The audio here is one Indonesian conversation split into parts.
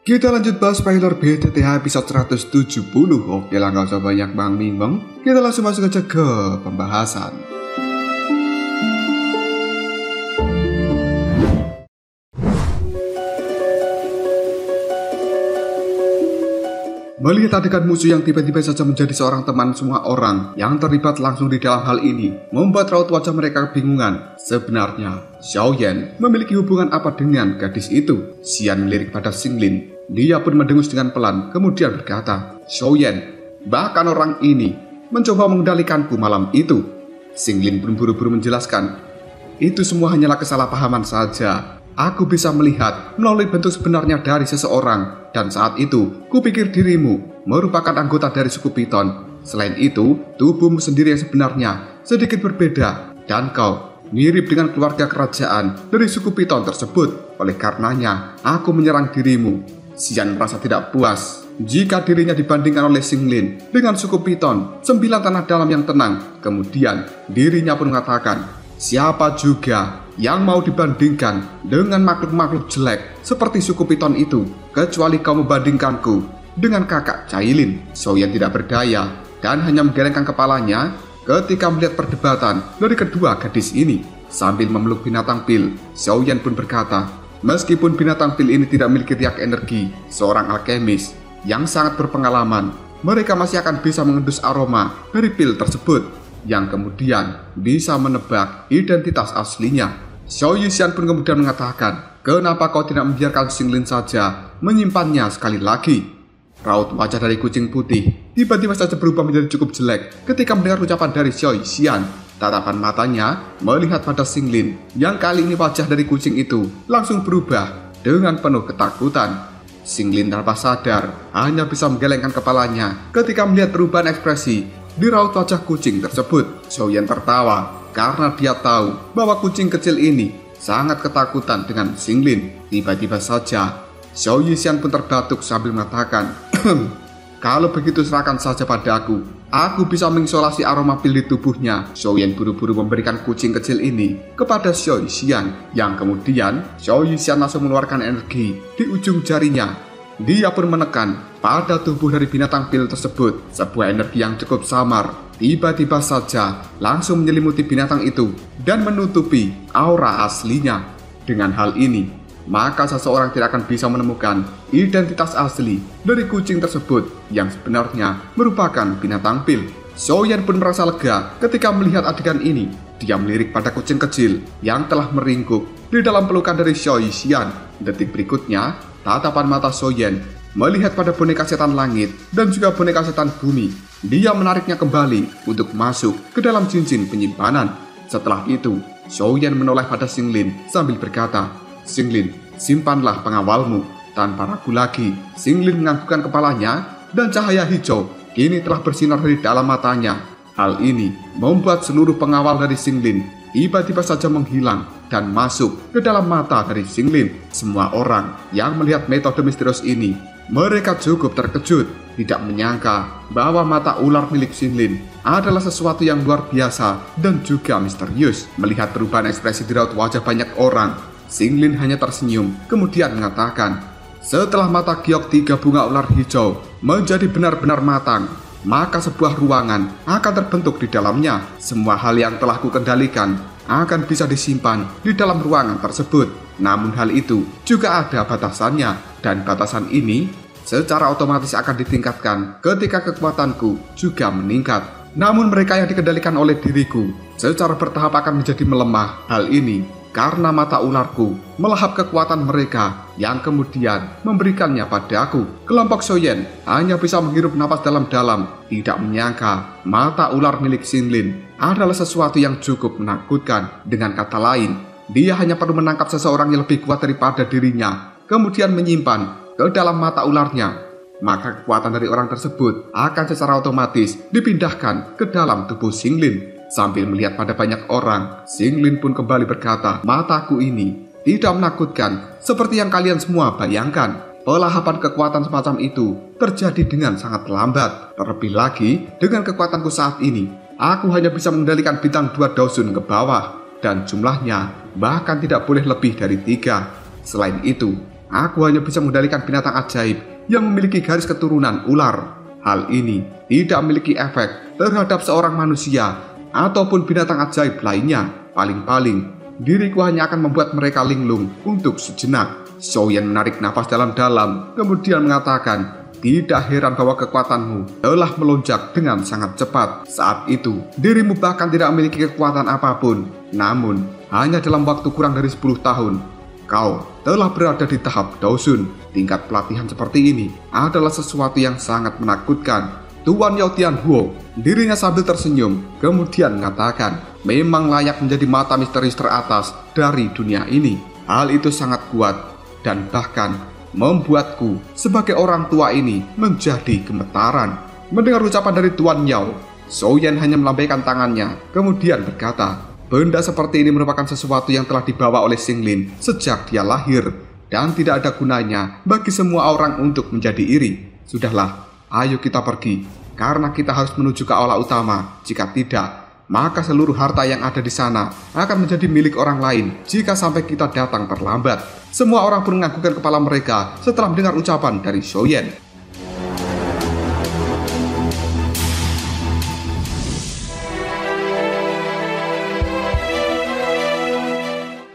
Kita lanjut bahas spoiler BTTH episode 170. Oke lah, gak usah banyak bang bimbang. Kita langsung masuk aja ke pembahasan. Melihat adegan musuh yang tiba-tiba saja menjadi seorang teman semua orang yang terlibat langsung di dalam hal ini membuat raut wajah mereka kebingungan. Sebenarnya, Xiaoyan memiliki hubungan apa dengan gadis itu? Xian melirik pada Xinglin. Dia pun mendengus dengan pelan, kemudian berkata, "Xiaoyan, bahkan orang ini mencoba mengendalikanku malam itu." Xinglin pun buru-buru menjelaskan, "Itu semua hanyalah kesalahpahaman saja. Aku bisa melihat melalui bentuk sebenarnya dari seseorang, dan saat itu kupikir dirimu merupakan anggota dari suku Piton. Selain itu, tubuhmu sendiri yang sebenarnya sedikit berbeda, dan kau mirip dengan keluarga kerajaan dari suku Piton tersebut. Oleh karenanya, aku menyerang dirimu." Xian merasa tidak puas jika dirinya dibandingkan oleh Xinglin dengan suku Piton, 9 tanah dalam yang tenang. Kemudian dirinya pun mengatakan, "Siapa juga yang mau dibandingkan dengan makhluk-makhluk jelek seperti suku Piton itu, kecuali kau membandingkanku dengan kakak Cailin." Xiaoyan tidak berdaya dan hanya menggelengkan kepalanya ketika melihat perdebatan dari kedua gadis ini. Sambil memeluk binatang pil, Xiaoyan pun berkata, "Meskipun binatang pil ini tidak memiliki riak energi seorang alkemis yang sangat berpengalaman, mereka masih akan bisa mengendus aroma dari pil tersebut yang kemudian bisa menebak identitas aslinya." Xiao Yixian pun kemudian mengatakan, "Kenapa kau tidak membiarkan Xinglin saja menyimpannya sekali lagi?" Raut wajah dari kucing putih tiba-tiba saja berubah menjadi cukup jelek ketika mendengar ucapan dari Xiao Yixian. Tatapan matanya melihat pada Xinglin yang kali ini wajah dari kucing itu langsung berubah dengan penuh ketakutan. Xinglin tanpa sadar hanya bisa menggelengkan kepalanya ketika melihat perubahan ekspresi di raut wajah kucing tersebut. Xiaoyan tertawa karena dia tahu bahwa kucing kecil ini sangat ketakutan dengan Xinglin. Tiba-tiba saja Xiao Yixian pun terbatuk sambil mengatakan, "Kalau begitu serahkan saja padaku. Aku bisa mengisolasi aroma pil di tubuhnya." Xiaoyan buru-buru memberikan kucing kecil ini kepada Xiao Yixian, yang kemudian Xiao Yixian langsung mengeluarkan energi di ujung jarinya. Dia pun menekan pada tubuh dari binatang pil tersebut. Sebuah energi yang cukup samar tiba-tiba saja langsung menyelimuti binatang itu dan menutupi aura aslinya. Dengan hal ini, maka seseorang tidak akan bisa menemukan identitas asli dari kucing tersebut yang sebenarnya merupakan binatang pil. Xiaoyan pun merasa lega ketika melihat adegan ini. Dia melirik pada kucing kecil yang telah meringkuk di dalam pelukan dari Xiao Yixian. Detik berikutnya, tatapan mata Xiaoyan melihat pada boneka setan langit dan juga boneka setan bumi. Dia menariknya kembali untuk masuk ke dalam cincin penyimpanan. Setelah itu, Xiaoyan menoleh pada Xinglin sambil berkata, "Xinglin, simpanlah pengawalmu." Tanpa ragu lagi, Xinglin menganggukkan kepalanya dan cahaya hijau kini telah bersinar dari dalam matanya. Hal ini membuat seluruh pengawal dari Xinglin tiba-tiba saja menghilang dan masuk ke dalam mata dari Xinglin. Semua orang yang melihat metode misterius ini, mereka cukup terkejut, tidak menyangka bahwa mata ular milik Xinglin adalah sesuatu yang luar biasa dan juga misterius. Melihat perubahan ekspresi di raut wajah banyak orang, Xinglin hanya tersenyum, kemudian mengatakan, "Setelah mata giok 3 bunga ular hijau menjadi benar-benar matang, maka sebuah ruangan akan terbentuk di dalamnya. Semua hal yang telah kukendalikan akan bisa disimpan di dalam ruangan tersebut. Namun hal itu juga ada batasannya, dan batasan ini secara otomatis akan ditingkatkan ketika kekuatanku juga meningkat. Namun mereka yang dikendalikan oleh diriku secara bertahap akan menjadi melemah. Hal ini karena mata ularku melahap kekuatan mereka yang kemudian memberikannya padaku." Kelompok Xiaoyan hanya bisa menghirup napas dalam-dalam, tidak menyangka mata ular milik Xinglin adalah sesuatu yang cukup menakutkan. Dengan kata lain, dia hanya perlu menangkap seseorang yang lebih kuat daripada dirinya, kemudian menyimpan ke dalam mata ularnya, maka kekuatan dari orang tersebut akan secara otomatis dipindahkan ke dalam tubuh Xinglin. Sambil melihat pada banyak orang, Xinglin pun kembali berkata, "Mataku ini tidak menakutkan seperti yang kalian semua bayangkan. Pelahapan kekuatan semacam itu terjadi dengan sangat lambat. Terlebih lagi, dengan kekuatanku saat ini, aku hanya bisa mengendalikan bintang 2 dosun ke bawah, dan jumlahnya bahkan tidak boleh lebih dari 3. Selain itu, Aku hanya bisa mengendalikan binatang ajaib yang memiliki garis keturunan ular. Hal ini tidak memiliki efek terhadap seorang manusia ataupun binatang ajaib lainnya. Paling-paling, diriku hanya akan membuat mereka linglung untuk sejenak. Xiaoyan menarik nafas dalam-dalam, kemudian mengatakan, tidak heran bahwa kekuatanmu telah melonjak dengan sangat cepat. Saat itu, dirimu bahkan tidak memiliki kekuatan apapun. Namun, hanya dalam waktu kurang dari 10 tahun, kau telah berada di tahap Daosun. Tingkat pelatihan seperti ini adalah sesuatu yang sangat menakutkan. Tuan Yao Tianhuo, dirinya sambil tersenyum, kemudian mengatakan, memang layak menjadi mata misterius teratas dari dunia ini. Hal itu sangat kuat dan bahkan membuatku sebagai orang tua ini menjadi gemetaran. Mendengar ucapan dari Tuan Yao, Xiaoyan hanya melambaikan tangannya, kemudian berkata, benda seperti ini merupakan sesuatu yang telah dibawa oleh Xinglin sejak dia lahir, dan tidak ada gunanya bagi semua orang untuk menjadi iri. Sudahlah, ayo kita pergi, karena kita harus menuju ke aula utama. Jika tidak, maka seluruh harta yang ada di sana akan menjadi milik orang lain jika sampai kita datang terlambat. Semua orang pun menganggukkan kepala mereka setelah mendengar ucapan dari Xiaoyan.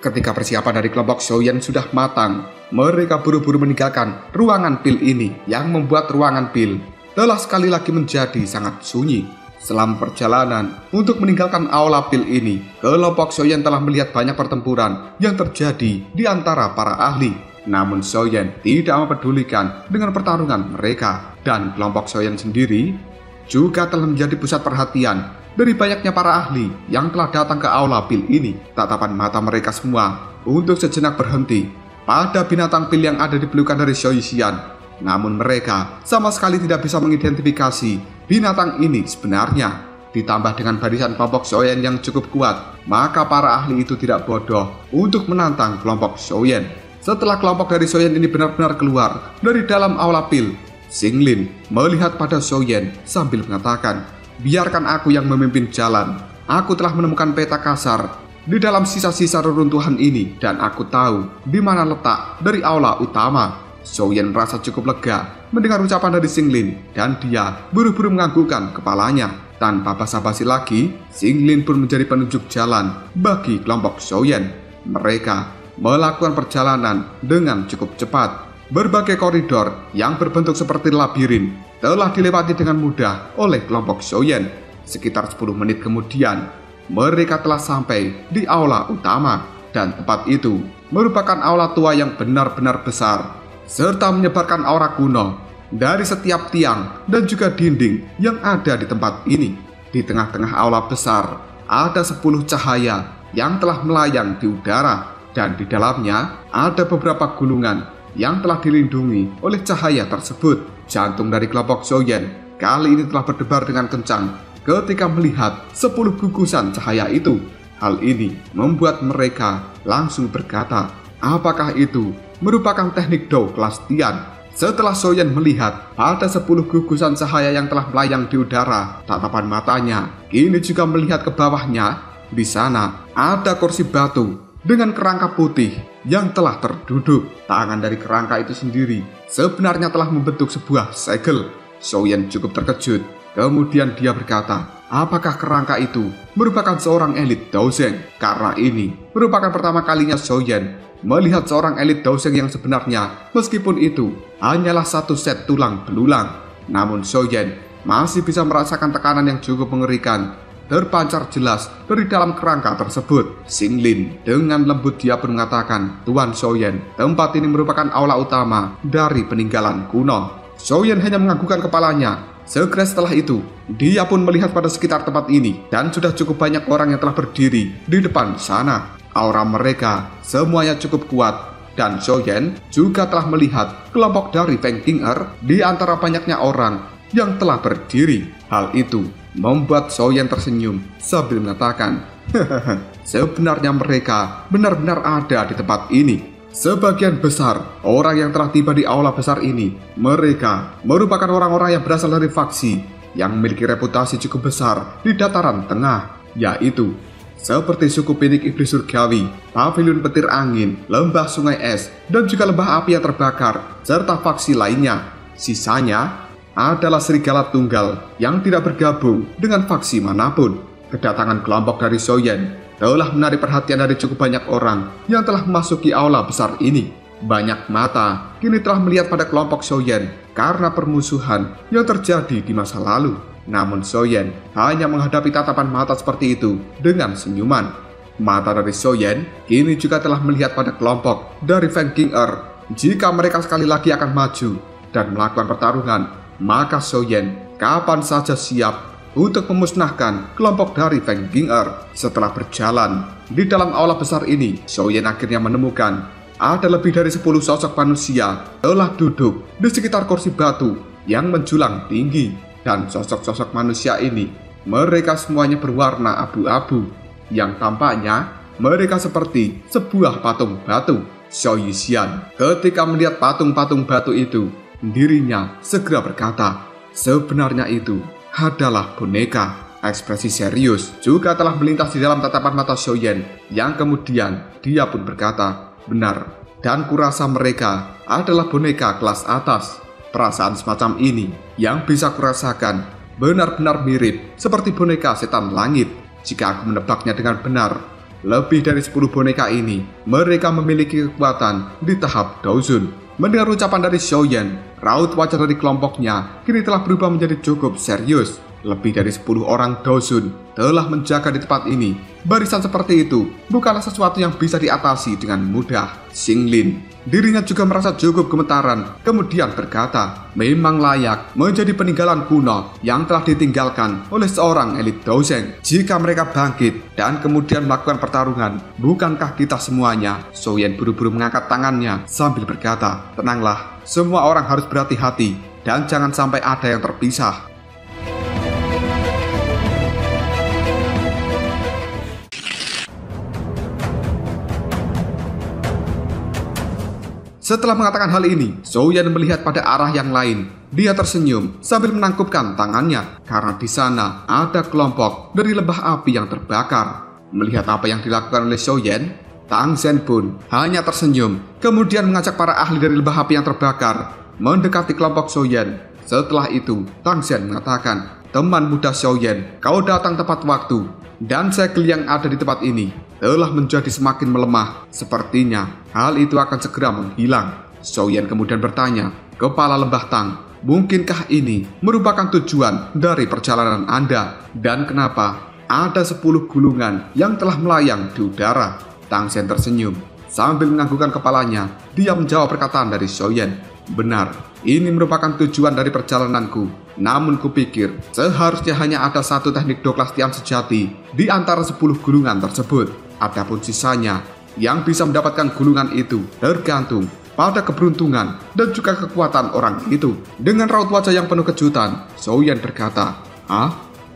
Ketika persiapan dari kelompok Xiaoyan sudah matang, mereka buru-buru meninggalkan ruangan pil ini, yang membuat ruangan pil telah sekali lagi menjadi sangat sunyi. Selama perjalanan untuk meninggalkan aula pil ini, kelompok Xiaoyan telah melihat banyak pertempuran yang terjadi di antara para ahli. Namun Xiaoyan tidak mempedulikan dengan pertarungan mereka, dan kelompok Xiaoyan sendiri juga telah menjadi pusat perhatian dari banyaknya para ahli yang telah datang ke aula pil ini. Tatapan mata mereka semua untuk sejenak berhenti pada binatang pil yang ada di pelukan dari Xiaoyan. Namun mereka sama sekali tidak bisa mengidentifikasi binatang ini sebenarnya. Ditambah dengan barisan kelompok Xiaoyan yang cukup kuat, maka para ahli itu tidak bodoh untuk menantang kelompok Xiaoyan. Setelah kelompok dari Xiaoyan ini benar-benar keluar dari dalam aula pil, Xinglin melihat pada Xiaoyan sambil mengatakan, biarkan aku yang memimpin jalan. Aku telah menemukan peta kasar di dalam sisa-sisa reruntuhan ini, dan aku tahu di mana letak dari aula utama. Xiaoyan merasa cukup lega mendengar ucapan dari Xinglin, dan dia buru-buru menganggukkan kepalanya. Tanpa basa-basi lagi, Xinglin pun menjadi penunjuk jalan bagi kelompok Xiaoyan. Mereka melakukan perjalanan dengan cukup cepat. Berbagai koridor yang berbentuk seperti labirin telah dilewati dengan mudah oleh kelompok Xiaoyan. Sekitar 10 menit kemudian, mereka telah sampai di aula utama, dan tempat itu merupakan aula tua yang benar-benar besar, serta menyebarkan aura kuno dari setiap tiang dan juga dinding yang ada di tempat ini. Di tengah-tengah aula besar ada 10 cahaya yang telah melayang di udara, dan di dalamnya ada beberapa gulungan yang telah dilindungi oleh cahaya tersebut. Jantung dari kelompok Xiaoyan kali ini telah berdebar dengan kencang ketika melihat 10 gugusan cahaya itu. Hal ini membuat mereka langsung berkata, apakah itu merupakan teknik Dao kelas Tian? Setelah Xiaoyan melihat pada 10 gugusan cahaya yang telah melayang di udara, tatapan matanya kini juga melihat ke bawahnya. Di sana ada kursi batu dengan kerangka putih yang telah terduduk. Tangan dari kerangka itu sendiri sebenarnya telah membentuk sebuah segel. Xiaoyan cukup terkejut. Kemudian dia berkata, apakah kerangka itu merupakan seorang elit Daozeng? Karena ini merupakan pertama kalinya Xiaoyan melihat seorang elit Daozeng yang sebenarnya, meskipun itu hanyalah satu set tulang belulang. Namun Xiaoyan masih bisa merasakan tekanan yang cukup mengerikan terpancar jelas dari dalam kerangka tersebut. Xinglin dengan lembut dia pun mengatakan, Tuan Xiaoyan, tempat ini merupakan aula utama dari peninggalan kuno. Xiaoyan hanya menganggukkan kepalanya. Segera setelah itu, dia pun melihat pada sekitar tempat ini, dan sudah cukup banyak orang yang telah berdiri di depan sana. Aura mereka semuanya cukup kuat, dan Xiaoyan juga telah melihat kelompok dari Feng Qing'er di antara banyaknya orang yang telah berdiri. Hal itu membuat Xiaoyan tersenyum sambil mengatakan, sebenarnya mereka benar-benar ada di tempat ini. Sebagian besar orang yang telah tiba di aula besar ini, mereka merupakan orang-orang yang berasal dari faksi yang memiliki reputasi cukup besar di dataran tengah, yaitu seperti suku Pinik Iblis Surgawi, Pavilion Petir Angin, Lembah Sungai Es, dan juga lembah api yang terbakar, serta faksi lainnya. Sisanya adalah serigala tunggal yang tidak bergabung dengan faksi manapun. Kedatangan kelompok dari Xiaoyan telah menarik perhatian dari cukup banyak orang yang telah memasuki aula besar ini. Banyak mata kini telah melihat pada kelompok Xiaoyan karena permusuhan yang terjadi di masa lalu. Namun Xiaoyan hanya menghadapi tatapan mata seperti itu dengan senyuman. Mata dari Xiaoyan kini juga telah melihat pada kelompok dari Feng Qing'er. Jika mereka sekali lagi akan maju dan melakukan pertarungan, maka Xiaoyan kapan saja siap untuk memusnahkan kelompok dari Feng Qing'er. Setelah berjalan di dalam aula besar ini, Xiaoyan akhirnya menemukan ada lebih dari 10 sosok manusia telah duduk di sekitar kursi batu yang menjulang tinggi. Dan sosok-sosok manusia ini, mereka semuanya berwarna abu-abu, yang tampaknya mereka seperti sebuah patung batu. Xiao Yixian ketika melihat patung-patung batu itu, dirinya segera berkata, sebenarnya itu adalah boneka. Ekspresi serius juga telah melintas di dalam tatapan mata Xiaoyan, yang kemudian dia pun berkata, benar, dan kurasa mereka adalah boneka kelas atas. Perasaan semacam ini yang bisa kurasakan benar-benar mirip seperti boneka setan langit. Jika aku menebaknya dengan benar, lebih dari 10 boneka ini mereka memiliki kekuatan di tahap Daozun. Mendengar ucapan dari Xiaoyan, raut wajah dari kelompoknya kini telah berubah menjadi cukup serius. Lebih dari 10 orang Daozun telah menjaga di tempat ini. Barisan seperti itu bukanlah sesuatu yang bisa diatasi dengan mudah. Xinglin, dirinya juga merasa cukup gemetaran, kemudian berkata, memang layak menjadi peninggalan kuno yang telah ditinggalkan oleh seorang elit Daozeng. Jika mereka bangkit dan kemudian melakukan pertarungan, bukankah kita semuanya? Xiaoyan buru-buru mengangkat tangannya sambil berkata, tenanglah, semua orang harus berhati-hati dan jangan sampai ada yang terpisah. Setelah mengatakan hal ini, Xiaoyan melihat pada arah yang lain. Dia tersenyum sambil menangkupkan tangannya karena di sana ada kelompok dari lembah api yang terbakar. Melihat apa yang dilakukan oleh Xiaoyan, Tang Zhen pun hanya tersenyum, kemudian mengajak para ahli dari lembah api yang terbakar mendekati kelompok Xiaoyan. Setelah itu, Tang Zhen mengatakan, teman muda Xiaoyan, kau datang tepat waktu, dan segel yang ada di tempat ini telah menjadi semakin melemah. Sepertinya hal itu akan segera menghilang. Xiaoyan kemudian bertanya, Kepala Lembah Tang, mungkinkah ini merupakan tujuan dari perjalanan Anda? Dan kenapa ada 10 gulungan yang telah melayang di udara? Tang Zhen tersenyum sambil menganggukkan kepalanya. Dia menjawab perkataan dari Xiaoyan, benar, ini merupakan tujuan dari perjalananku. Namun kupikir seharusnya hanya ada satu teknik Doklastian sejati di antara 10 gulungan tersebut. Adapun sisanya yang bisa mendapatkan gulungan itu tergantung pada keberuntungan dan juga kekuatan orang itu. Dengan raut wajah yang penuh kejutan, Xiaoyan berkata,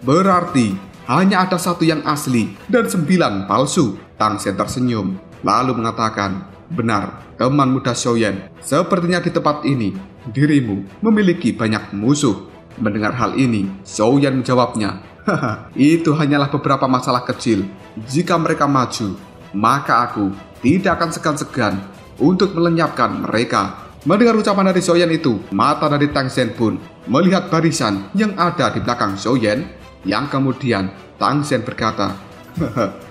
berarti hanya ada satu yang asli dan 9 palsu. Tang Zhen tersenyum lalu mengatakan, benar, teman muda Xiaoyan, sepertinya di tempat ini dirimu memiliki banyak musuh. Mendengar hal ini, Xiaoyan menjawabnya, itu hanyalah beberapa masalah kecil. Jika mereka maju, maka aku tidak akan segan-segan untuk melenyapkan mereka. Mendengar ucapan dari Xiaoyan itu, mata dari Tang Zhen pun melihat barisan yang ada di belakang Xiaoyan, yang kemudian Tang Zhen berkata,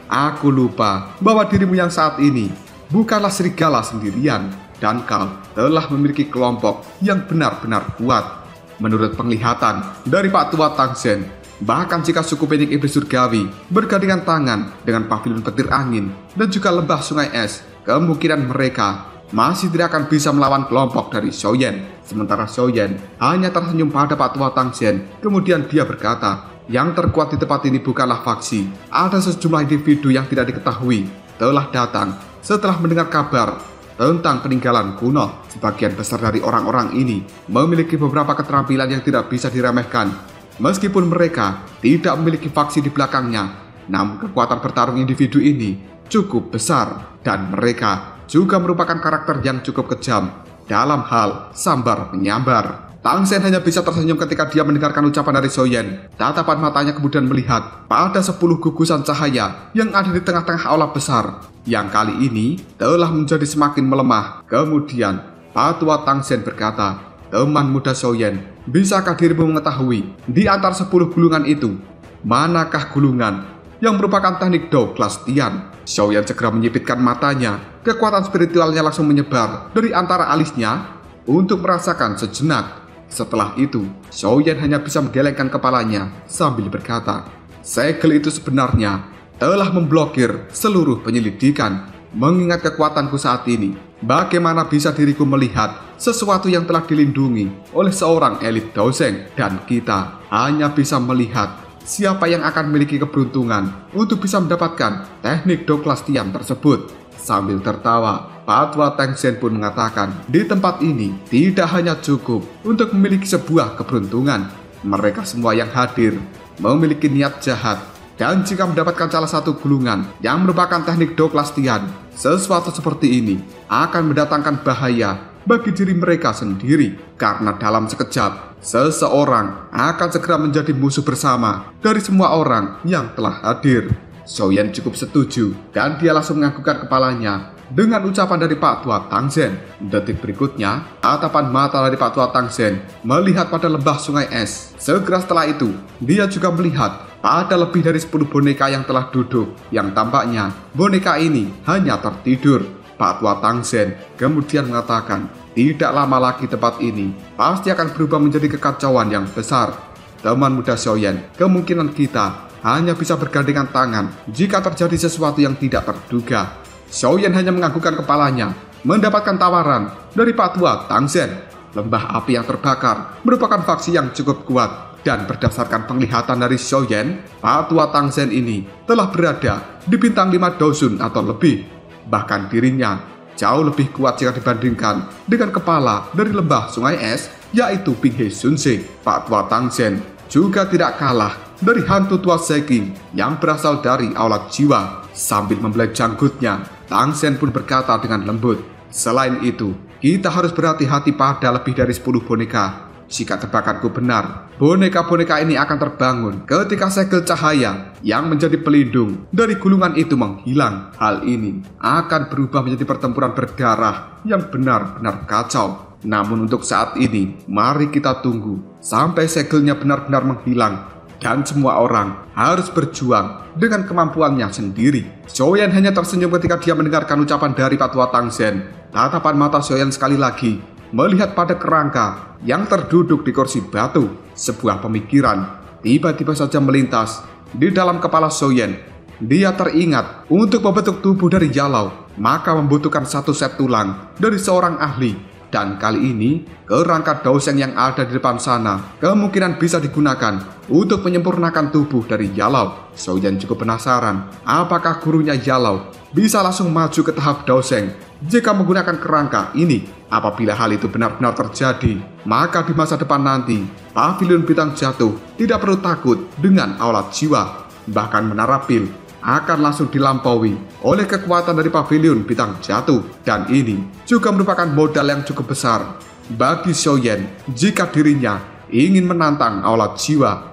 aku lupa bahwa dirimu yang saat ini bukanlah serigala sendirian, dan kau telah memiliki kelompok yang benar-benar kuat. Menurut penglihatan dari Pak Tua Tang Zhen, bahkan jika suku Pinik Iblis Surgawi bergandengan tangan dengan Pavilion Petir Angin dan juga lembah Sungai Es, kemungkinan mereka masih tidak akan bisa melawan kelompok dari Xiaoyan. Sementara Xiaoyan hanya tersenyum pada Pak Tua Tang Zhen. Kemudian dia berkata, yang terkuat di tempat ini bukanlah faksi. Ada sejumlah individu yang tidak diketahui telah datang setelah mendengar kabar tentang peninggalan kuno. Sebagian besar dari orang-orang ini memiliki beberapa keterampilan yang tidak bisa diremehkan. Meskipun mereka tidak memiliki faksi di belakangnya, namun kekuatan bertarung individu ini cukup besar, dan mereka juga merupakan karakter yang cukup kejam dalam hal sambar menyambar. Tang Sen hanya bisa tersenyum ketika dia mendengarkan ucapan dari Xiaoyan. Tatapan matanya kemudian melihat pada 10 gugusan cahaya yang ada di tengah-tengah aula besar, yang kali ini telah menjadi semakin melemah. Kemudian, Patua Tang Sen berkata, "Teman muda Xiaoyan, bisakah dirimu mengetahui di antara 10 gulungan itu, manakah gulungan yang merupakan teknik Dao kelas Tian?" Xiaoyan segera menyipitkan matanya. Kekuatan spiritualnya langsung menyebar dari antara alisnya untuk merasakan sejenak. Setelah itu, Xiaoyan hanya bisa menggelengkan kepalanya sambil berkata, "Segel itu sebenarnya telah memblokir seluruh penyelidikan. Mengingat kekuatanku saat ini, bagaimana bisa diriku melihat sesuatu yang telah dilindungi oleh seorang elit Daoseng, dan kita hanya bisa melihat siapa yang akan memiliki keberuntungan untuk bisa mendapatkan teknik Dao kelas Tian tersebut." Sambil tertawa, Patua Tang Sen pun mengatakan, di tempat ini tidak hanya cukup untuk memiliki sebuah keberuntungan. Mereka semua yang hadir memiliki niat jahat, dan jika mendapatkan salah satu gulungan yang merupakan teknik Dao kelas Tian, sesuatu seperti ini akan mendatangkan bahaya bagi diri mereka sendiri. Karena dalam sekejap, seseorang akan segera menjadi musuh bersama dari semua orang yang telah hadir. Xiaoyan cukup setuju, dan dia langsung menganggukkan kepalanya dengan ucapan dari Pak Tua Tang Sen. Detik berikutnya, tatapan mata dari Pak Tua Tang Sen melihat pada lembah sungai es. Segera setelah itu, dia juga melihat pada lebih dari 10 boneka yang telah duduk, yang tampaknya boneka ini hanya tertidur. Pak Tua Tang Sen kemudian mengatakan, "Tidak lama lagi tempat ini pasti akan berubah menjadi kekacauan yang besar. Teman muda Xiaoyan, kemungkinan kita hanya bisa bergandengan tangan jika terjadi sesuatu yang tidak terduga." Xiaoyan hanya menganggukkan kepalanya, mendapatkan tawaran dari Pak Tua Tang Sen. Lembah api yang terbakar merupakan faksi yang cukup kuat, dan berdasarkan penglihatan dari Xiaoyan, Pak Tua Tang Sen ini telah berada di bintang 5 Daosun atau lebih. Bahkan dirinya jauh lebih kuat jika dibandingkan dengan kepala dari lembah sungai es, yaitu Ping He Sun Se. Pak Tua Tang Sen juga tidak kalah dari hantu tua Seking yang berasal dari aula jiwa. Sambil membelai janggutnya, Tang Sen pun berkata dengan lembut, "Selain itu, kita harus berhati-hati pada lebih dari 10 boneka. Jika tebakanku benar, boneka-boneka ini akan terbangun ketika segel cahaya yang menjadi pelindung dari gulungan itu menghilang. Hal ini akan berubah menjadi pertempuran berdarah yang benar-benar kacau. Namun untuk saat ini, mari kita tunggu sampai segelnya benar-benar menghilang, dan semua orang harus berjuang dengan kemampuannya sendiri." Xiaoyan hanya tersenyum ketika dia mendengarkan ucapan dari Pak Tua Tang Sen. Tatapan mata Xiaoyan sekali lagi melihat pada kerangka yang terduduk di kursi batu. Sebuah pemikiran tiba-tiba saja melintas di dalam kepala Xiaoyan. Dia teringat untuk membentuk tubuh dari Yalau, maka membutuhkan satu set tulang dari seorang ahli. Dan kali ini, kerangka Daoseng yang ada di depan sana kemungkinan bisa digunakan untuk menyempurnakan tubuh dari Yalau. Xiaoyan cukup penasaran, apakah gurunya Yalau bisa langsung maju ke tahap Daoseng jika menggunakan kerangka ini. Apabila hal itu benar-benar terjadi, maka di masa depan nanti, Pavilion Bintang Jatuh tidak perlu takut dengan aula jiwa. Bahkan Menara Pil akan langsung dilampaui oleh kekuatan dari Pavilion Bintang Jatuh. Dan ini juga merupakan modal yang cukup besar bagi Xiaoyan jika dirinya ingin menantang aula jiwa.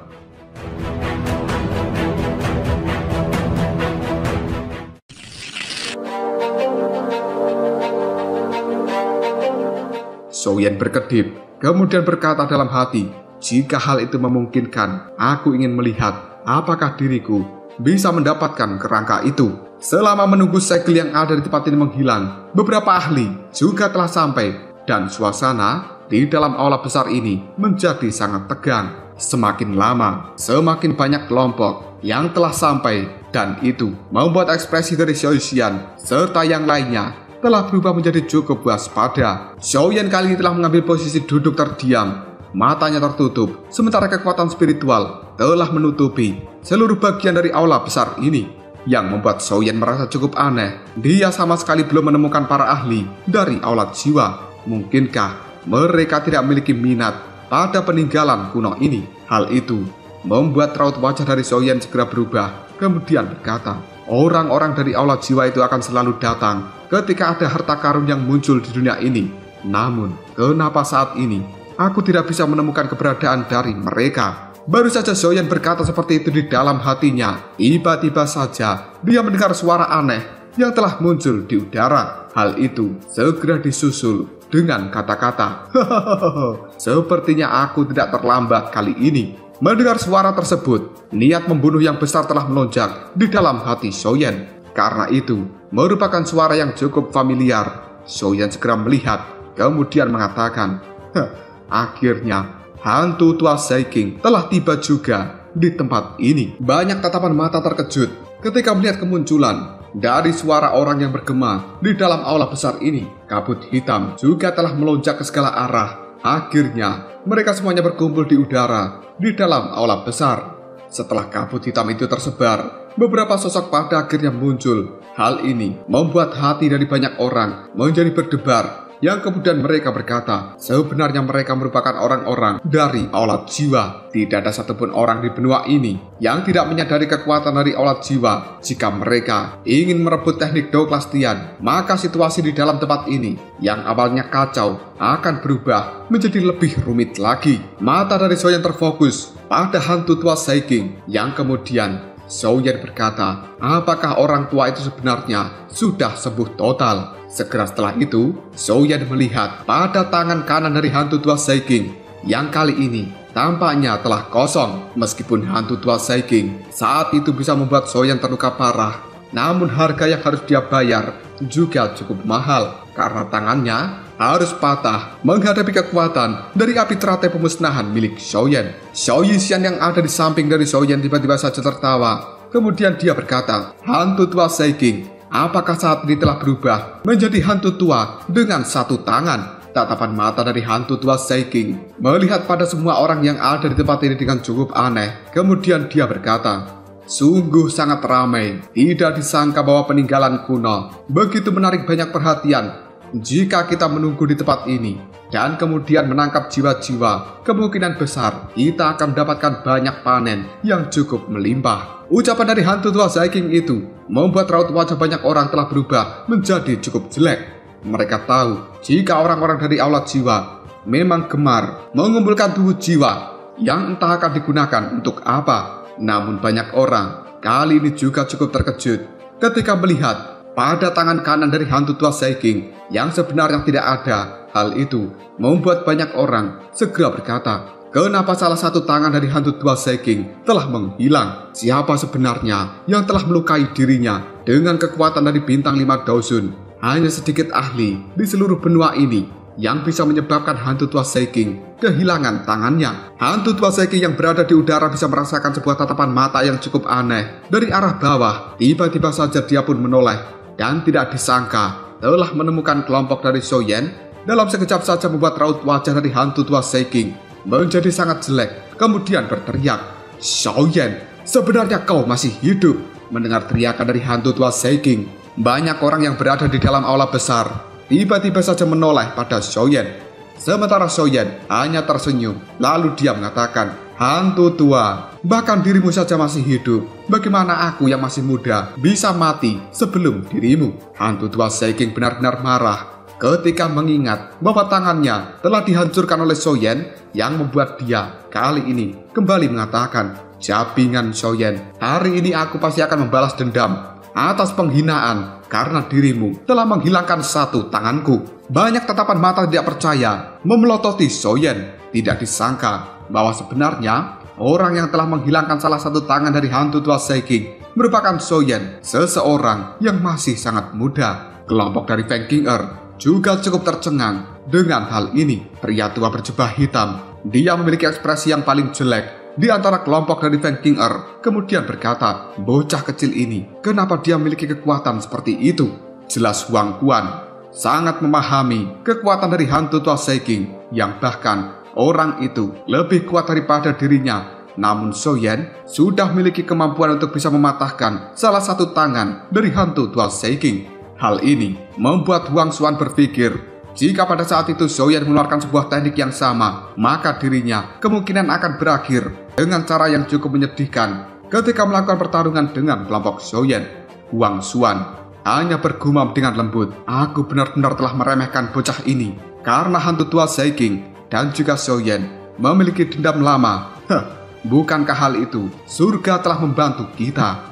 Xiaoyan berkedip, kemudian berkata dalam hati, "Jika hal itu memungkinkan, aku ingin melihat apakah diriku bisa mendapatkan kerangka itu." Selama menunggu segel yang ada di tempat ini menghilang, beberapa ahli juga telah sampai, dan suasana di dalam aula besar ini menjadi sangat tegang. Semakin lama, semakin banyak kelompok yang telah sampai, dan itu membuat ekspresi dari Xiaoyan serta yang lainnya telah berubah menjadi cukup waspada. Xiaoyan kali ini telah mengambil posisi duduk terdiam, matanya tertutup, sementara kekuatan spiritual telah menutupi seluruh bagian dari aula besar ini, yang membuat Xiaoyan merasa cukup aneh. Dia sama sekali belum menemukan para ahli dari aula jiwa. Mungkinkah mereka tidak memiliki minat pada peninggalan kuno ini? Hal itu membuat raut wajah dari Xiaoyan segera berubah, kemudian berkata, "Orang-orang dari aula jiwa itu akan selalu datang ketika ada harta karun yang muncul di dunia ini. Namun, kenapa saat ini aku tidak bisa menemukan keberadaan dari mereka. Baru saja Xiaoyan berkata seperti itu di dalam hatinya, tiba-tiba saja dia mendengar suara aneh yang telah muncul di udara. Hal itu segera disusul dengan kata-kata, sepertinya aku tidak terlambat kali ini. Mendengar suara tersebut, niat membunuh yang besar telah melonjak di dalam hati Xiaoyan. Karena itu, merupakan suara yang cukup familiar. Xiaoyan segera melihat, kemudian mengatakan, akhirnya hantu tua Saiking telah tiba juga di tempat ini. Banyak tatapan mata terkejut ketika melihat kemunculan dari suara orang yang bergema di dalam aula besar ini. Kabut hitam juga telah melonjak ke segala arah. Akhirnya, mereka semuanya berkumpul di udara di dalam aula besar. Setelah kabut hitam itu tersebar, beberapa sosok pada akhirnya muncul. Hal ini membuat hati dari banyak orang menjadi berdebar. Yang kemudian mereka berkata, sebenarnya mereka merupakan orang-orang dari aulat jiwa. Tidak ada satupun orang di benua ini yang tidak menyadari kekuatan dari aulat jiwa. Jika mereka ingin merebut teknik Douglas Tian, maka situasi di dalam tempat ini yang awalnya kacau akan berubah menjadi lebih rumit lagi. Mata dari Xiaoyan terfokus pada hantu tua Saiking, yang kemudian Xiaoyan berkata, apakah orang tua itu sebenarnya sudah sembuh total? Segera setelah itu, Xiaoyan melihat pada tangan kanan dari hantu tua Saiking yang kali ini tampaknya telah kosong. Meskipun hantu tua Saiking saat itu bisa membuat Xiaoyan terluka parah, namun harga yang harus dia bayar juga cukup mahal karena tangannya harus patah menghadapi kekuatan dari api teratai pemusnahan milik Xiaoyan. Xiao Yixian yang ada di samping dari Xiaoyan tiba-tiba saja tertawa. Kemudian dia berkata, hantu tua Saiking, apakah saat ini telah berubah menjadi hantu tua dengan satu tangan? Tatapan mata dari hantu tua Saiking melihat pada semua orang yang ada di tempat ini dengan cukup aneh. Kemudian dia berkata, sungguh sangat ramai. Tidak disangka bahwa peninggalan kuno begitu menarik banyak perhatian. Jika kita menunggu di tempat ini dan kemudian menangkap jiwa-jiwa, kemungkinan besar kita akan mendapatkan banyak panen yang cukup melimpah. Ucapan dari hantu tua Saiking itu membuat raut wajah banyak orang telah berubah menjadi cukup jelek. Mereka tahu jika orang-orang dari aulat jiwa memang gemar mengumpulkan tubuh jiwa yang entah akan digunakan untuk apa. Namun banyak orang kali ini juga cukup terkejut ketika melihat pada tangan kanan dari hantu tua Saiking yang sebenarnya tidak ada. Hal itu membuat banyak orang segera berkata, kenapa salah satu tangan dari hantu tua Saiking telah menghilang? Siapa sebenarnya yang telah melukai dirinya dengan kekuatan dari bintang 5 Daosun? Hanya sedikit ahli di seluruh benua ini yang bisa menyebabkan hantu tua Saiking kehilangan tangannya. Hantu tua Saiking yang berada di udara bisa merasakan sebuah tatapan mata yang cukup aneh dari arah bawah. Tiba-tiba saja dia pun menoleh dan tidak disangka telah menemukan kelompok dari Xiaoyan. Dalam sekejap saja membuat raut wajah dari hantu tua Saiking menjadi sangat jelek. Kemudian berteriak, Xiaoyan, sebenarnya kau masih hidup? Mendengar teriakan dari hantu tua Saiking, banyak orang yang berada di dalam aula besar tiba-tiba saja menoleh pada Xiaoyan. Sementara Xiaoyan hanya tersenyum. Lalu dia mengatakan, hantu tua, bahkan dirimu saja masih hidup. Bagaimana aku yang masih muda bisa mati sebelum dirimu? Hantu tua Saiking benar-benar marah ketika mengingat bahwa tangannya telah dihancurkan oleh Xiaoyan, yang membuat dia kali ini kembali mengatakan, jabingan Xiaoyan, hari ini aku pasti akan membalas dendam atas penghinaan karena dirimu telah menghilangkan satu tanganku. Banyak tatapan mata tidak percaya memelototi Xiaoyan. Tidak disangka bahwa sebenarnya orang yang telah menghilangkan salah satu tangan dari hantu tua Saiking merupakan Xiaoyan, seseorang yang masih sangat muda. Kelompok dari Feng Qing'er juga cukup tercengang dengan hal ini. Pria tua berjubah hitam, dia memiliki ekspresi yang paling jelek di antara kelompok dari Feng Qing'er. Kemudian berkata, bocah kecil ini, kenapa dia memiliki kekuatan seperti itu? Jelas Huang Quan sangat memahami kekuatan dari hantu tua Saiking, yang bahkan orang itu lebih kuat daripada dirinya. Namun Xiaoyan sudah memiliki kemampuan untuk bisa mematahkan salah satu tangan dari hantu tua Saiking. Hal ini membuat Huang Quan berpikir, jika pada saat itu Xiaoyan mengeluarkan sebuah teknik yang sama, maka dirinya kemungkinan akan berakhir dengan cara yang cukup menyedihkan ketika melakukan pertarungan dengan kelompok Xiaoyan. Huang Quan hanya bergumam dengan lembut, aku benar-benar telah meremehkan bocah ini karena hantu tua Saiking dan juga Xiaoyan memiliki dendam lama. Bukankah hal itu surga telah membantu kita?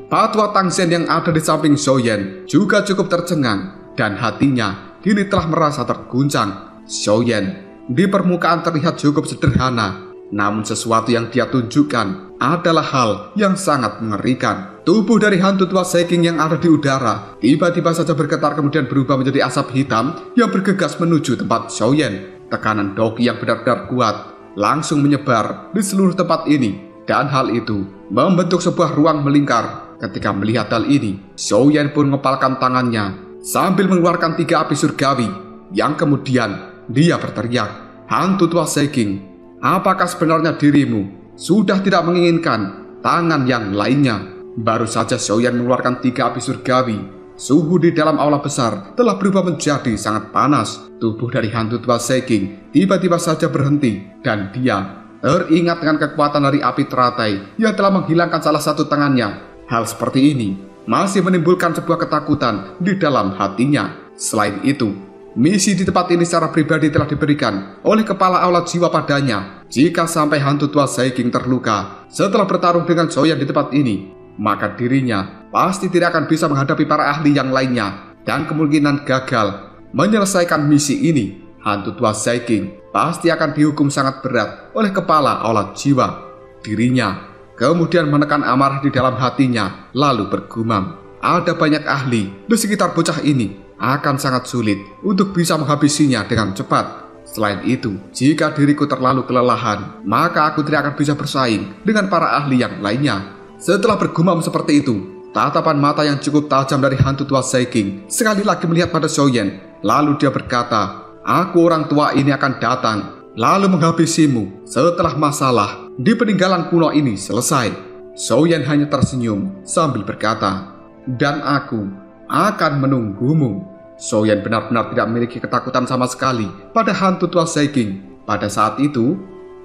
Patwa Tangsen yang ada di samping Xiaoyan juga cukup tercengang dan hatinya kini telah merasa terguncang. Xiaoyan di permukaan terlihat cukup sederhana, namun sesuatu yang dia tunjukkan adalah hal yang sangat mengerikan. Tubuh dari hantu tua Saiking yang ada di udara tiba-tiba saja bergetar kemudian berubah menjadi asap hitam yang bergegas menuju tempat Xiaoyan. Tekanan Doki yang benar-benar kuat langsung menyebar di seluruh tempat ini, dan hal itu membentuk sebuah ruang melingkar. Ketika melihat hal ini, Xiaoyan pun mengepalkan tangannya sambil mengeluarkan 3 api surgawi, yang kemudian dia berteriak, "Hantu tua Saiking, apakah sebenarnya dirimu sudah tidak menginginkan tangan yang lainnya?" Baru saja Xiaoyan mengeluarkan 3 api surgawi, suhu di dalam aula besar telah berubah menjadi sangat panas. Tubuh dari hantu tua Saiking tiba-tiba saja berhenti, dan dia teringat dengan kekuatan dari api teratai yang telah menghilangkan salah satu tangannya. Hal seperti ini masih menimbulkan sebuah ketakutan di dalam hatinya. Selain itu, misi di tempat ini secara pribadi telah diberikan oleh kepala aula jiwa padanya. Jika sampai hantu tua Saiking terluka setelah bertarung dengan Xiaoyan di tempat ini, maka dirinya pasti tidak akan bisa menghadapi para ahli yang lainnya dan kemungkinan gagal menyelesaikan misi ini. Hantu tua Saiking pasti akan dihukum sangat berat oleh kepala aula jiwa. Dirinya kemudian menekan amarah di dalam hatinya, lalu bergumam, ada banyak ahli di sekitar bocah ini, akan sangat sulit untuk bisa menghabisinya dengan cepat. Selain itu, jika diriku terlalu kelelahan, maka aku tidak akan bisa bersaing dengan para ahli yang lainnya. Setelah bergumam seperti itu, tatapan mata yang cukup tajam dari hantu tua Saiking sekali lagi melihat pada Xiaoyan. Lalu dia berkata, "Aku orang tua ini akan datang, lalu menghabisimu setelah masalah di peninggalan kuno ini selesai." Xiaoyan hanya tersenyum sambil berkata, "Dan aku akan menunggumu." Xiaoyan benar-benar tidak memiliki ketakutan sama sekali pada hantu tua Saiking. Pada saat itu,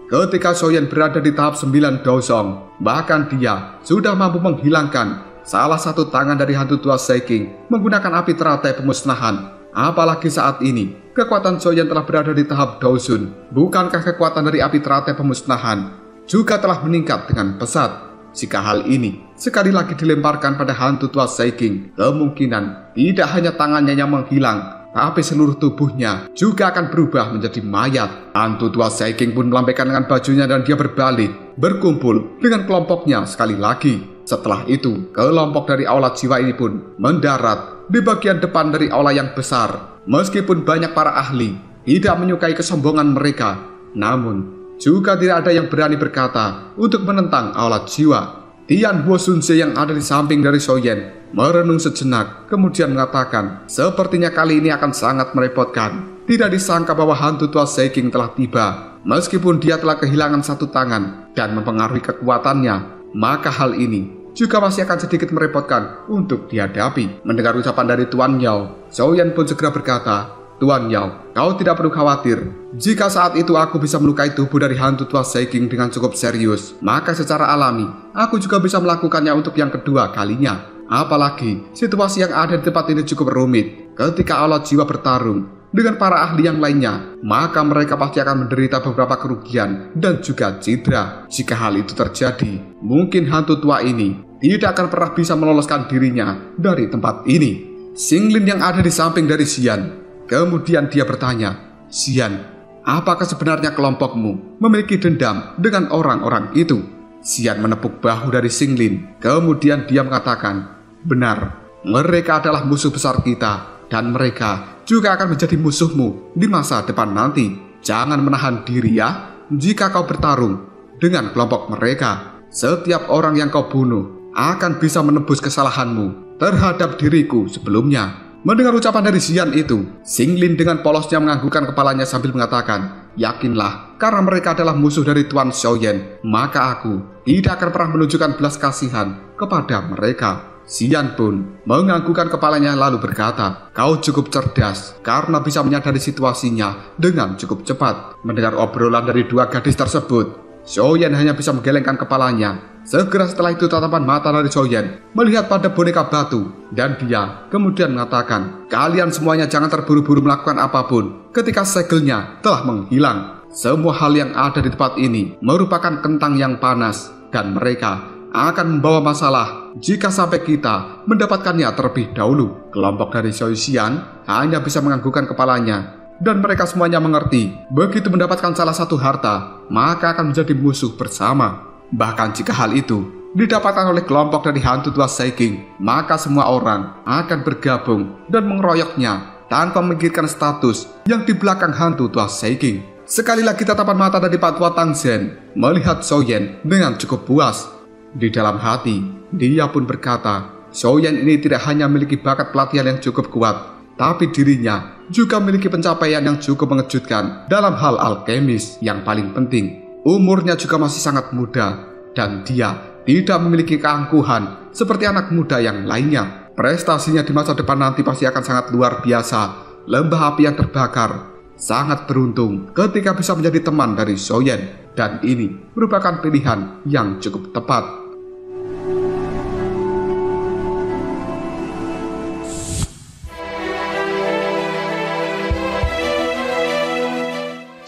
ketika Xiaoyan berada di tahap 9 Dosong, bahkan dia sudah mampu menghilangkan salah satu tangan dari hantu tua Saiking menggunakan api teratai pemusnahan. Apalagi saat ini, kekuatan Xiaoyan telah berada di tahap Daosun. Bukankah kekuatan dari api teratai pemusnahan juga telah meningkat dengan pesat? Jika hal ini sekali lagi dilemparkan pada hantu tua Saiking, kemungkinan tidak hanya tangannya yang menghilang, tapi seluruh tubuhnya juga akan berubah menjadi mayat. Hantu tua Saiking pun melambaikan dengan bajunya dan dia berbalik, berkumpul dengan kelompoknya sekali lagi. Setelah itu, kelompok dari aula jiwa ini pun mendarat di bagian depan dari aula yang besar. Meskipun banyak para ahli tidak menyukai kesombongan mereka, namun juga tidak ada yang berani berkata untuk menentang aula jiwa. Tian Huo Sunse yang ada di samping dari Xiaoyan merenung sejenak, kemudian mengatakan, sepertinya kali ini akan sangat merepotkan. Tidak disangka bahwa hantu tua Saiking telah tiba. Meskipun dia telah kehilangan satu tangan dan mempengaruhi kekuatannya, maka hal ini juga masih akan sedikit merepotkan untuk dihadapi. Mendengar ucapan dari Tuan Yao, Xiaoyan pun segera berkata, "Tuan Yao, kau tidak perlu khawatir. Jika saat itu aku bisa melukai tubuh dari hantu tua Saiking dengan cukup serius, maka secara alami, aku juga bisa melakukannya untuk yang kedua kalinya. Apalagi, situasi yang ada di tempat ini cukup rumit. Ketika aula jiwa bertarung dengan para ahli yang lainnya, maka mereka pasti akan menderita beberapa kerugian dan juga cedera. Jika hal itu terjadi, mungkin hantu tua ini tidak akan pernah bisa meloloskan dirinya dari tempat ini." Xinglin yang ada di samping dari Xian, kemudian dia bertanya, "Xian, apakah sebenarnya kelompokmu memiliki dendam dengan orang-orang itu?" Xian menepuk bahu dari Xinglin, kemudian dia mengatakan, "Benar, mereka adalah musuh besar kita, dan mereka juga akan menjadi musuhmu di masa depan nanti. Jangan menahan diri ya. Jika kau bertarung dengan kelompok mereka, setiap orang yang kau bunuh akan bisa menebus kesalahanmu terhadap diriku sebelumnya." Mendengar ucapan dari Xian itu, Xinglin dengan polosnya menganggukkan kepalanya sambil mengatakan, "Yakinlah, karena mereka adalah musuh dari Tuan Xiaoyan, maka aku tidak akan pernah menunjukkan belas kasihan kepada mereka." Xian pun menganggukkan kepalanya lalu berkata, "Kau cukup cerdas karena bisa menyadari situasinya dengan cukup cepat." Mendengar obrolan dari dua gadis tersebut, Xiaoyan hanya bisa menggelengkan kepalanya. Segera setelah itu tatapan mata dari Xiaoyan melihat pada boneka batu dan dia kemudian mengatakan, "Kalian semuanya jangan terburu-buru melakukan apapun ketika segelnya telah menghilang. Semua hal yang ada di tempat ini merupakan kentang yang panas dan mereka akan membawa masalah jika sampai kita mendapatkannya terlebih dahulu." Kelompok dari Xiaoxian hanya bisa menganggukkan kepalanya dan mereka semuanya mengerti begitu mendapatkan salah satu harta maka akan menjadi musuh bersama. Bahkan jika hal itu didapatkan oleh kelompok dari hantu tua Saiking, maka semua orang akan bergabung dan mengeroyoknya tanpa memikirkan status yang di belakang hantu tua Saiking. Sekali lagi tatapan mata dari Pak Tua Tang Zhen melihat Xiaoyan dengan cukup puas. Di dalam hati, dia pun berkata, Xiaoyan ini tidak hanya memiliki bakat pelatihan yang cukup kuat, tapi dirinya juga memiliki pencapaian yang cukup mengejutkan dalam hal alkemis. Yang paling penting, umurnya juga masih sangat muda dan dia tidak memiliki keangkuhan seperti anak muda yang lainnya. Prestasinya di masa depan nanti pasti akan sangat luar biasa. Lembah api yang terbakar sangat beruntung ketika bisa menjadi teman dari Xiaoyan dan ini merupakan pilihan yang cukup tepat.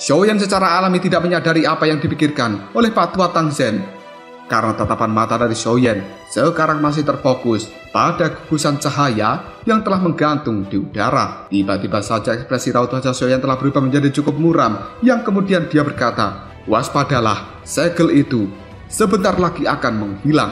Xiaoyan secara alami tidak menyadari apa yang dipikirkan oleh Pak Tua Tang Zhen karena tatapan mata dari Xiaoyan sekarang masih terfokus pada gugusan cahaya yang telah menggantung di udara. Tiba-tiba saja ekspresi raut wajah Xiaoyan telah berubah menjadi cukup muram yang kemudian dia berkata, "Waspadalah, segel itu sebentar lagi akan menghilang."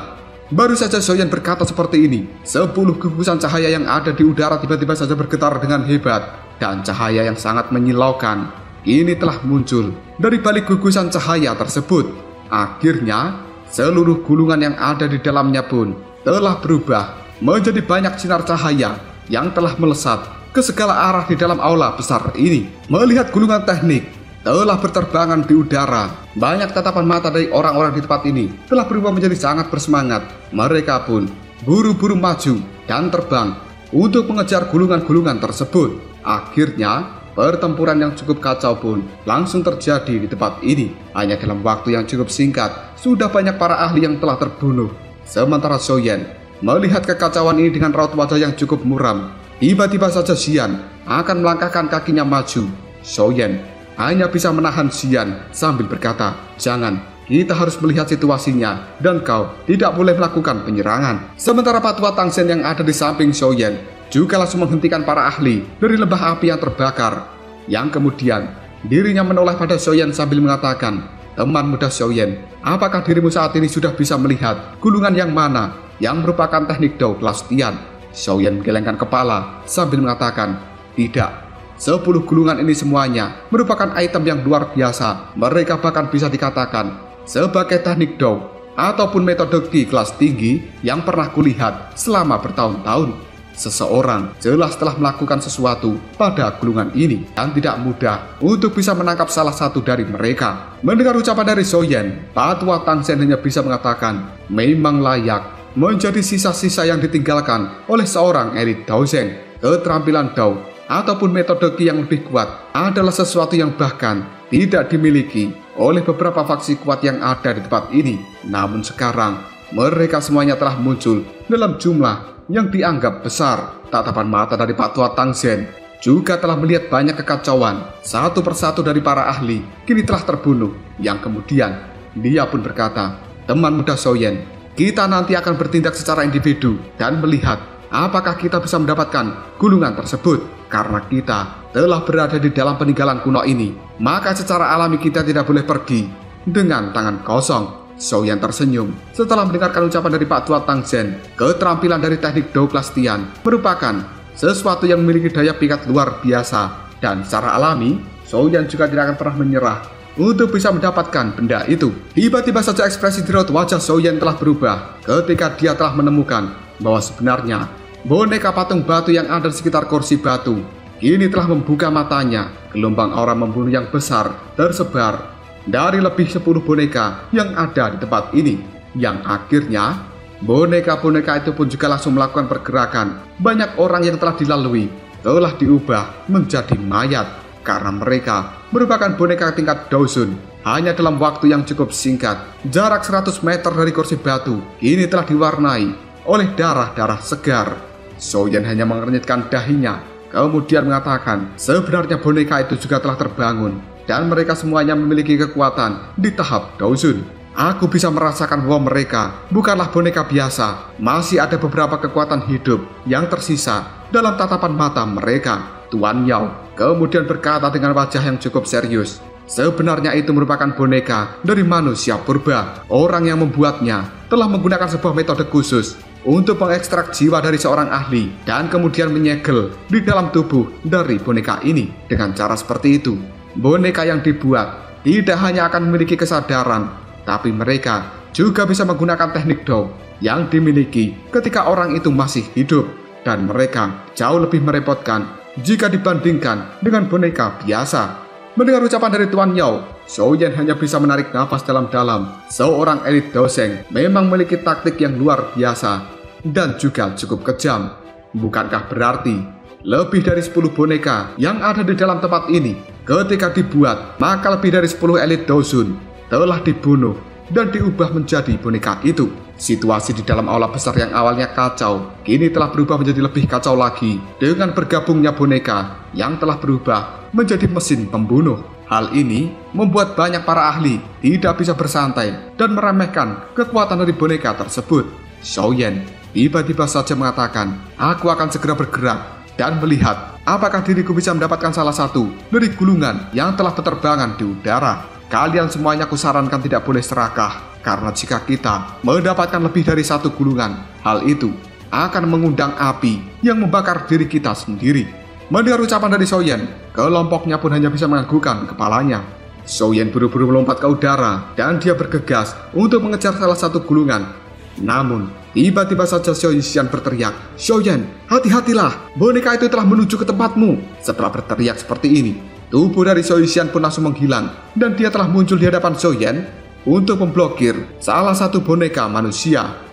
Baru saja Xiaoyan berkata seperti ini, 10 gugusan cahaya yang ada di udara tiba-tiba saja bergetar dengan hebat dan cahaya yang sangat menyilaukan kini telah muncul dari balik gugusan cahaya tersebut. Akhirnya, seluruh gulungan yang ada di dalamnya pun telah berubah menjadi banyak sinar cahaya yang telah melesat ke segala arah di dalam aula besar ini. Melihat gulungan teknik telah berterbangan di udara, banyak tatapan mata dari orang-orang di tempat ini telah berubah menjadi sangat bersemangat. Mereka pun buru-buru maju dan terbang untuk mengejar gulungan-gulungan tersebut. Akhirnya, pertempuran yang cukup kacau pun langsung terjadi di tempat ini. Hanya dalam waktu yang cukup singkat, sudah banyak para ahli yang telah terbunuh. Sementara Xiaoyan melihat kekacauan ini dengan raut wajah yang cukup muram. Tiba-tiba saja Xian akan melangkahkan kakinya maju. Xiaoyan hanya bisa menahan Xian sambil berkata, "Jangan, kita harus melihat situasinya dan kau tidak boleh melakukan penyerangan." Sementara Pak Tua Tang Zhen yang ada di samping Xiaoyan juga langsung menghentikan para ahli dari lembah api yang terbakar. Yang kemudian dirinya menoleh pada Xiaoyan sambil mengatakan, "Teman muda Xiaoyan, apakah dirimu saat ini sudah bisa melihat gulungan yang mana yang merupakan teknik Dao kelas Tian?" Xiaoyan menggelengkan kepala sambil mengatakan, "Tidak, 10 gulungan ini semuanya merupakan item yang luar biasa. Mereka bahkan bisa dikatakan sebagai teknik Dao ataupun metode Qi kelas tinggi yang pernah kulihat selama bertahun-tahun. Seseorang jelas telah melakukan sesuatu pada gulungan ini dan tidak mudah untuk bisa menangkap salah satu dari mereka." Mendengar ucapan dari Xiaoyan, Pak Tua Tang Zhen hanya bisa mengatakan, memang layak menjadi sisa-sisa yang ditinggalkan oleh seorang elit Dao Zhen. Keterampilan Dao ataupun metode Qi yang lebih kuat adalah sesuatu yang bahkan tidak dimiliki oleh beberapa faksi kuat yang ada di tempat ini. Namun sekarang mereka semuanya telah muncul dalam jumlah yang dianggap besar. Tatapan mata dari Pak Tua Tang Zhen juga telah melihat banyak kekacauan. Satu persatu dari para ahli kini telah terbunuh. Yang kemudian dia pun berkata, "Teman muda Xiaoyan, kita nanti akan bertindak secara individu dan melihat apakah kita bisa mendapatkan gulungan tersebut. Karena kita telah berada di dalam peninggalan kuno ini, maka secara alami kita tidak boleh pergi dengan tangan kosong." Xiaoyan tersenyum setelah mendengarkan ucapan dari Pak Tua Tang Zhen. Keterampilan dari teknik Dao kelas Tian merupakan sesuatu yang memiliki daya pikat luar biasa dan secara alami Xiaoyan juga tidak akan pernah menyerah untuk bisa mendapatkan benda itu. Tiba-tiba saja ekspresi di raut wajah Xiaoyan telah berubah ketika dia telah menemukan bahwa sebenarnya boneka patung batu yang ada di sekitar kursi batu kini telah membuka matanya. Gelombang aura membunuh yang besar tersebar dari lebih 10 boneka yang ada di tempat ini, yang akhirnya boneka-boneka itu pun juga langsung melakukan pergerakan. Banyak orang yang telah dilalui telah diubah menjadi mayat karena mereka merupakan boneka tingkat Daosun Hanya dalam waktu yang cukup singkat, jarak 100 meter dari kursi batu kini telah diwarnai oleh darah-darah segar. Xiaoyan hanya mengernyitkan dahinya, kemudian mengatakan sebenarnya boneka itu juga telah terbangun dan mereka semuanya memiliki kekuatan di tahap Dozun. Aku bisa merasakan bahwa mereka bukanlah boneka biasa. Masih ada beberapa kekuatan hidup yang tersisa dalam tatapan mata mereka. Tuan Yao kemudian berkata dengan wajah yang cukup serius, sebenarnya itu merupakan boneka dari manusia purba. Orang yang membuatnya telah menggunakan sebuah metode khusus untuk mengekstrak jiwa dari seorang ahli dan kemudian menyegel di dalam tubuh dari boneka ini. Dengan cara seperti itu, boneka yang dibuat tidak hanya akan memiliki kesadaran, tapi mereka juga bisa menggunakan teknik Dou yang dimiliki ketika orang itu masih hidup, dan mereka jauh lebih merepotkan jika dibandingkan dengan boneka biasa. Mendengar ucapan dari Tuan Yao, Xiaoyan hanya bisa menarik nafas dalam-dalam. Seorang elit Doseng memang memiliki taktik yang luar biasa dan juga cukup kejam. Bukankah berarti lebih dari 10 boneka yang ada di dalam tempat ini ketika dibuat, maka lebih dari 10 elit Dozun telah dibunuh dan diubah menjadi boneka itu. Situasi di dalam aula besar yang awalnya kacau kini telah berubah menjadi lebih kacau lagi dengan bergabungnya boneka yang telah berubah menjadi mesin pembunuh. Hal ini membuat banyak para ahli tidak bisa bersantai dan meremehkan kekuatan dari boneka tersebut. Xiaoyan tiba-tiba saja mengatakan, aku akan segera bergerak dan melihat apakah diriku bisa mendapatkan salah satu dari gulungan yang telah berterbangan di udara. Kalian semuanya kusarankan tidak boleh serakah, karena jika kita mendapatkan lebih dari satu gulungan, hal itu akan mengundang api yang membakar diri kita sendiri. Mendengar ucapan dari Xiaoyan, kelompoknya pun hanya bisa menganggukkan kepalanya. Xiaoyan buru-buru melompat ke udara dan dia bergegas untuk mengejar salah satu gulungan. Namun, tiba-tiba saja Xiaoyan berteriak, Xiaoyan, hati-hatilah, boneka itu telah menuju ke tempatmu. Setelah berteriak seperti ini, tubuh dari Xiaoyan pun langsung menghilang dan dia telah muncul di hadapan Xiaoyan untuk memblokir salah satu boneka manusia.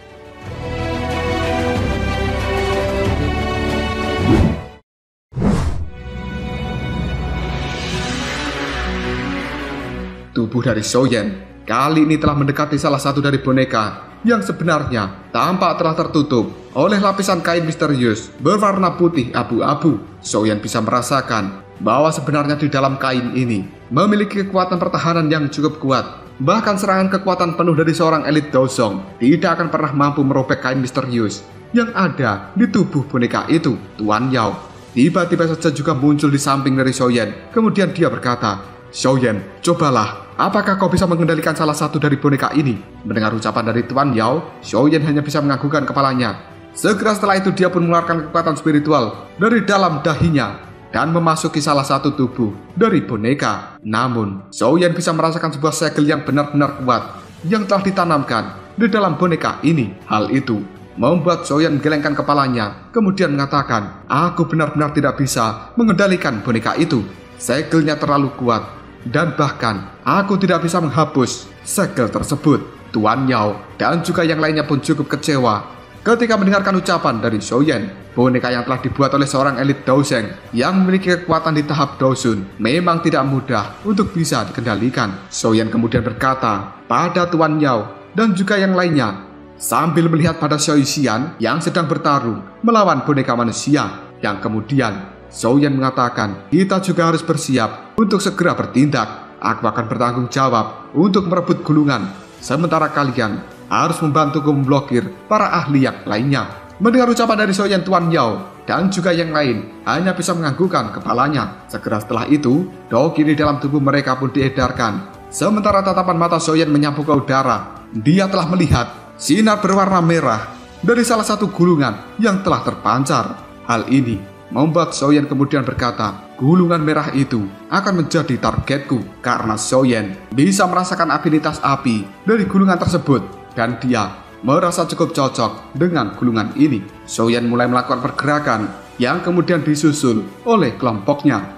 Tubuh dari Xiaoyan kali ini telah mendekati salah satu dari boneka yang sebenarnya tampak telah tertutup oleh lapisan kain misterius berwarna putih abu-abu. Xiaoyan bisa merasakan bahwa sebenarnya di dalam kain ini memiliki kekuatan pertahanan yang cukup kuat. Bahkan serangan kekuatan penuh dari seorang elit Dozong tidak akan pernah mampu merobek kain misterius yang ada di tubuh boneka itu. Tuan Yao tiba-tiba saja juga muncul di samping dari Xiaoyan. Kemudian dia berkata, Xiaoyan, cobalah, apakah kau bisa mengendalikan salah satu dari boneka ini? Mendengar ucapan dari Tuan Yao, Xiaoyan hanya bisa menganggukkan kepalanya. Segera setelah itu dia pun mengeluarkan kekuatan spiritual dari dalam dahinya dan memasuki salah satu tubuh dari boneka. Namun, Xiaoyan bisa merasakan sebuah segel yang benar-benar kuat yang telah ditanamkan di dalam boneka ini. Hal itu membuat Xiaoyan menggelengkan kepalanya, kemudian mengatakan, aku benar-benar tidak bisa mengendalikan boneka itu. Segelnya terlalu kuat, dan bahkan aku tidak bisa menghapus segel tersebut. Tuan Yao dan juga yang lainnya pun cukup kecewa ketika mendengarkan ucapan dari Xiaoyan. Boneka yang telah dibuat oleh seorang elit Dozeng yang memiliki kekuatan di tahap Dozun memang tidak mudah untuk bisa dikendalikan. Xiaoyan kemudian berkata pada Tuan Yao dan juga yang lainnya sambil melihat pada Xiaoyan yang sedang bertarung melawan boneka manusia. Yang kemudian Xiaoyan mengatakan, kita juga harus bersiap untuk segera bertindak. Aku akan bertanggung jawab untuk merebut gulungan, sementara kalian harus membantuku memblokir para ahli yang lainnya. Mendengar ucapan dari Xiaoyan, Tuan Yao dan juga yang lain hanya bisa menganggukkan kepalanya. Segera setelah itu, dogi di dalam tubuh mereka pun diedarkan. Sementara tatapan mata Xiaoyan menyapu ke udara, dia telah melihat sinar berwarna merah dari salah satu gulungan yang telah terpancar. Hal ini membuat Xiaoyan kemudian berkata, gulungan merah itu akan menjadi targetku, karena Xiaoyan bisa merasakan afinitas api dari gulungan tersebut dan dia merasa cukup cocok dengan gulungan ini. Xiaoyan mulai melakukan pergerakan yang kemudian disusul oleh kelompoknya.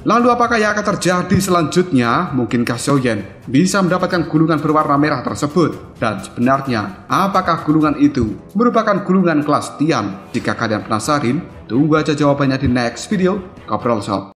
Lalu apakah yang akan terjadi selanjutnya? Mungkinkah Xiaoyan bisa mendapatkan gulungan berwarna merah tersebut? Dan sebenarnya apakah gulungan itu merupakan gulungan kelas Tian? Jika kalian penasaran, tunggu aja jawabannya di next video Ngobrol Shop.